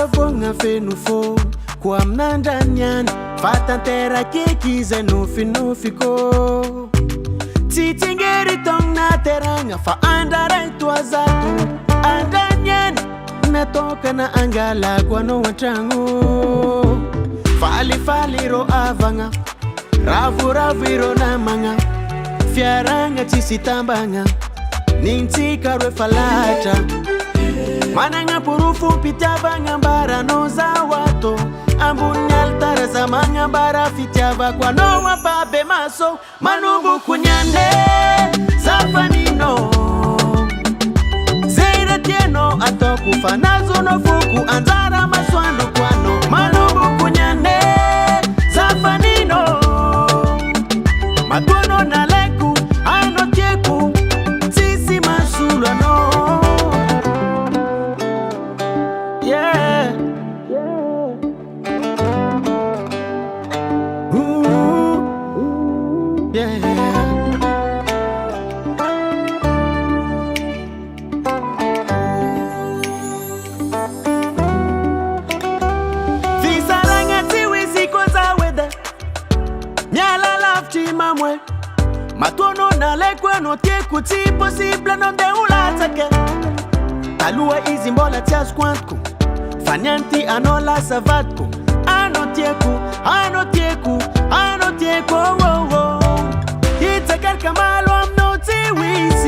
Vavonga fenufo kwa mnandanyana fatantera kekiza nufinufiko titingeri tong na teranga fa andara tuazatu andanyana natoka na angala kwa no watrangu fali ro avanga ravu na manga fiaranga chisitambanga ninti karwe falata mananga purufu pitavanga mbara no za wato ambunyal taraza manga mbara fitiava kwa no wapabe maso manubu kunyande zafanino zeira tieno atokufa nazo no fuku anzara maswano kwano manubu kunyande zafanino matuano na leku ano tieku sisi masulu no. Yeah. Ooh. Yeah. Visaranga tiwisi koza wede Nyala lafti mamwe Matuono na lekwe no tieku ti possible no de ulatake Alua izi mbola tia squantku Fanyanti anola savatku Ano tieku oh oh oh Itakar kamalo am no tiwisi